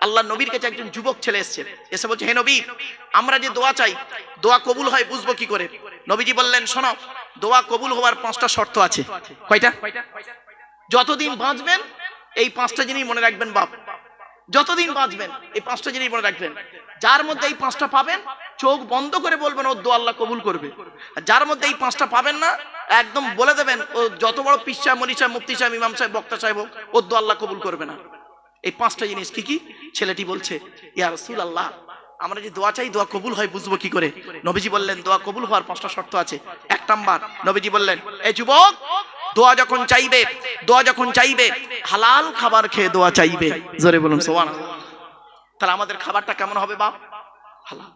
আল্লাহ নবীর কাছে একজন যুবক ছেলে এসেছে, এসে বলছে, হে নবী, আমরা যে দোয়া চাই, দোয়া কবুল হয় বুঝবো কি করে? নবীজি বললেন, শোনো, দোয়া কবুল হওয়ার 5টা শর্ত আছে। কয়টা? যতদিন বাঁচবেন এই 5টা জিনিস মনে রাখবেন বাপ, যতদিন বাঁচবেন এই 5টা জিনিস মনে রাখবেন। যার মধ্যে এই 5টা পাবেন, চোখ বন্ধ করে বলবেন ওর দোয়া আল্লাহ কবুল করবে। আর যার মধ্যে এই 5টা পাবেন না, একদম বলে দেবেন ও যত বড় পীর সাহেব, মনি সাহেব, মুফতি সাহেব, ইমাম সাহেব, বক্তা সাহেব হোক, ওর দোয়া আল্লাহ কবুল করবে না। এই 5টা জিনিস কি কি? ছেলেটি বলছে, ইয়া রাসূলুল্লাহ, আমরা যে দোয়া চাই দোয়া কবুল হয় বুঝবো কি করে? নবীজি বললেন, দোয়া কবুল হওয়ার 5টা শর্ত আছে। 1 নাম্বার, নবীজি বললেন, এই যুবক, দোয়া যখন চাইবে হালাল খাবার খেয়ে দোয়া চাইবে। জোরে বলুন সুবহানাল্লাহ। তাহলে আমাদের খাবারটা কেমন হবে বাপ? হালাল।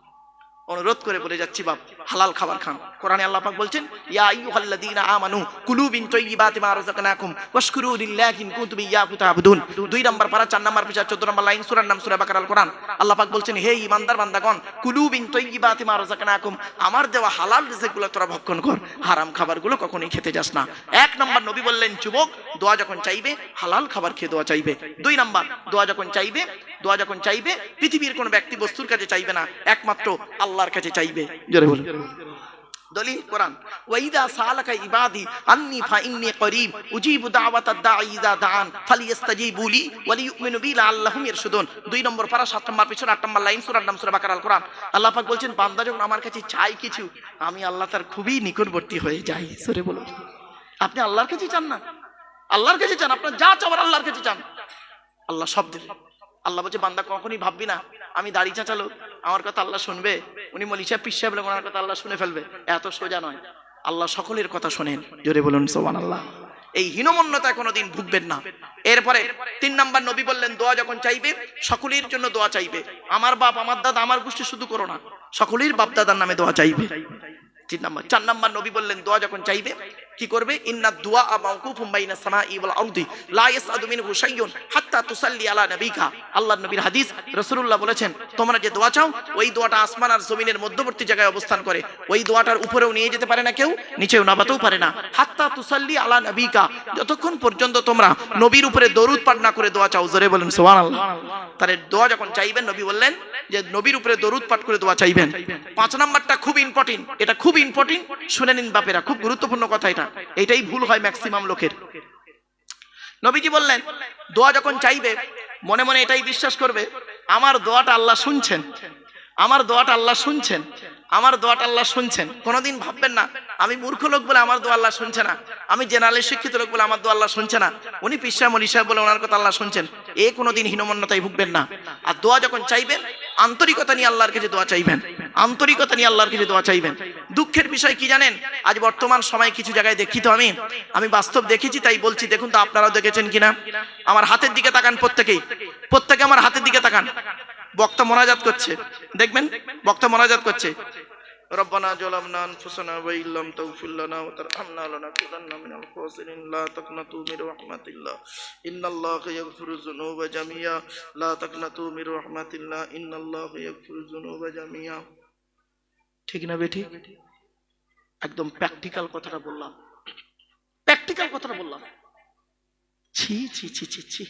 অনুরোধ করে বলে যাচ্ছি বাপ, হালাল খাবার খান। কোরআনে আল্লাহ পাক বলছেন, ইয়া আইয়ুহাল্লাযীনা আমানু কুলু মিন তাইয়্যিবাতি মা রাযাকনাকুম ওয়াশকুরু লিল্লাহি ইন কুনতুম ইয়্যাহু তা'বুদুন। 2 নম্বর পারা 4 নম্বর পৃষ্ঠা 14 নম্বর লাইন, সূরার নাম সূরা বাকারাল কোরআন। আল্লাহ পাক বলছেন, হে ঈমানদার বান্দাগণ, কুলু মিন তাইয়্যিবাতি মা রাযাকনাকুম, আমার দেওয়া হালাল রিজিকগুলো তোরা ভক্ষণ কর, হারাম খাবারগুলো কখনোই খেতে যাস না। 1 নম্বর নবী বললেন, যুবক, দোয়া যখন চাইবে হালাল খাবার খেয়ে দোয়া চাইবে। 2 নম্বর, দোয়া যখন চাইবে পৃথিবীর কোন ব্যক্তি বস্তুর কাছে চাইবে না, একমাত্র আল্লাহর কাছে চাইবে। জোরে বলুন। দলিল কোরআন, ওয়াইদা সালাকা ইবাদি আন্নী ফাইন্নী করিব উজিবু দাওয়াতাদ দাঈ ইযা দাআন ফালিয়াস্তাজিবু লি ওয়া লিইউমিনু বি লাআল্লাহুম ইয়ারশুদুন। 2 নম্বর পারা 7 নম্বর পৃষ্ঠা 8 নম্বর লাইন, সূরার নাম সূরা বাকারাল কোরআন। আল্লাহ পাক বলছেন, বান্দা যখন আমার কাছে চাই কিছু, আমি আল্লাহ তার খুবই নিকটবর্তী হয়ে যাই। জোরে বলুন। আপনি আল্লাহর কাছে চান না? আল্লাহর কাছে চান, আপনার যা চাওয়ার আল্লাহর কাছে চান, আল্লাহ সব দেবে। আল্লাহ বলছে, বান্দা কখনই ভাববি না আমি দাড়ি চাচালো আমার কথা আল্লাহ শুনবে, উনি মৌলভী সাহেব, পীর সাহেব, ওনার কথা আল্লাহ শুনে ফেলবে, এত সোজা নয়। আল্লাহ সকলের কথা শোনেন। জোরে বলুন সুবহানাল্লাহ। এই হীনমন্যতায় কোনোদিন ভুগবেন না। এরপরে 3 নম্বর নবী বললেন, দোয়া যখন চাইবে সকলের জন্য দোয়া চাইবে। আমার বাপ, আমার দাদা, আমার গোষ্ঠী শুধু করো না, সকলের বাপ দাদার নামে দোয়া চাইবে। 3 নম্বর। 4 নম্বর নবী বললেন, দোয়া যখন চাইবে কি করবে? ইন্নাদ দুআ মাওকুফুম বাইনাস সামাই ওয়াল আরদি লা ইয়াসআদু মিনহু শাইউন হাত্তা তুসাল্লি আলা নবিকা। আল্লাহর নবীর হাদিস, রাসূলুল্লাহ বলেছেন, তোমরা যে দোয়া চাও ওই দোয়াটা আসমান আর জমিনের মধ্যবর্তী জায়গায় অবস্থান করে। ওই দোয়াটার উপরেও নিয়ে যেতে পারে না কেউ, নিচেও নামাতেও পারে না। হাত্তা তুসাল্লি আলা নবিকা, যতক্ষণ পর্যন্ত তোমরা নবীর উপরে দরুদ পাঠ না করে দোয়া চাও। জোরে বলেন সুবহানাল্লাহ। তাহলে দোয়া যখন চাইবেন, নবী বললেন যে নবীর উপরে দরুদ পাঠ করে দোয়া চাইবেন। 5 নম্বরটা খুব ইম্পর্টেন্ট, এটা খুব ইম্পর্টেন্ট, শুনে নিন বাপেরা, খুব গুরুত্বপূর্ণ কথা এটা। এটাই ভুল হয় ম্যাক্সিমাম লোকের। নবীজি বললেন, দোয়া যখন চাইবে মনে মনে এটাই বিশ্বাস করবে, আমার দোয়াটা আল্লাহ শুনছেন, আমার দোয়াটা আল্লাহ শুনছেন, আমার দোয়াটা আল্লাহ শুনছেন। কোনোদিন ভাববেন না আমি মূর্খ লোক বলে আমার দোয়া আল্লাহ শুনছে না, আমি জেনারেল শিক্ষিত লোক বলে আমার দোয়া আল্লাহ শুনছে না, উনি পীর সাহেব, মনি সাহেব বলে ওনার কথা আল্লাহ শুনছেন, এ কোনোদিন হীনমন্যতায় ভুগবেন না। আর দোয়া যখন চাইবেন আন্তরিকতা নিয়ে আল্লাহর কাছে দোয়া চাইবেন, আন্তরিকতা নিয়ে আল্লাহর কাছে দোয়া চাইবেন। দুঃখের বিষয় কি জানেন? আজ বর্তমান সময় কিছু জায়গায় দেখি তো, আমি বাস্তব দেখেছি তাই বলছি, দেখুন তো আপনারাও দেখেছেন কিনা। আমার হাতের দিকে তাকান, প্রত্যেকে আমার হাতের দিকে তাকান। বক্তা মোনাজাত করছে, দেখবেন বক্তা মোনাজাত করছে, রব্বানা যালামনা আনফুসানা ওয়া ইল্লাম তাগফির লানা ওয়া তারহামনা লানাকুনান্না মিনাল খাসিরিন লা তাকনাতু মির রাহমাতিল্লাহ ইন্নাল্লাহা ইয়াগফিরু যুনুবা জামিয়া লা তাকনাতু মির রাহমাতিল্লাহ ইন্নাল্লাহা ইয়াগফিরু যুনুবা জামিয়া। ঠিক না বেঠিক? একদম প্র্যাকটিক্যাল কথাটা বললাম, প্র্যাকটিক্যাল কথাটা বললাম। ছি ছি ছি ছি ছি।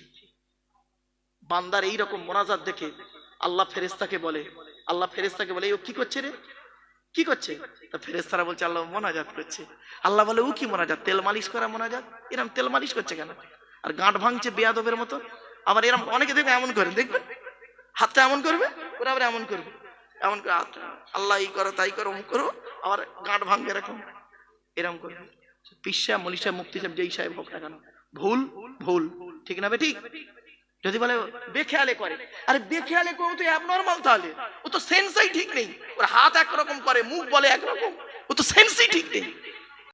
বান্দার এইরকম মোনাজাত দেখে আল্লাহ ফেরেশতাকে বলে, ও কি করছে রে, কি করছে? তা ফেরেশতারা বলছে, আল্লাহ মোনাজাত করছে। আল্লাহ বলে, ও কি মোনাজাত? তেল মালিশ করা মোনাজাত। এরকম তেল মালিশ করছে কেন? আর গাঁট ভাঙছে বেয়াদবের মতো। আবার এরকম অনেকে দেখবে এমন করে, দেখবে হাতটা এমন করবে, ওরা আবার এমন করবে, এমন করে আল্লাহ এই করো তাই করো অমুক করো, আবার গাঁট ভাঙবে এরকম করবে। পীর সাহেব, মৌলভী সাহেব, মুফতি সাহেব, যেই সাহেব হোক না কেন, ভুল ভুল। ঠিক না বেঠিক? যদি বলে বেখেয়ালে করে, আরে বেখেয়ালে করে তো অ্যাবনরমাল, তাহলে ও তো সেন্সই ঠিক নেই। ওর হাত একরকম করে, মুখ বলে একরকম, ও তো সেন্সই ঠিক নেই।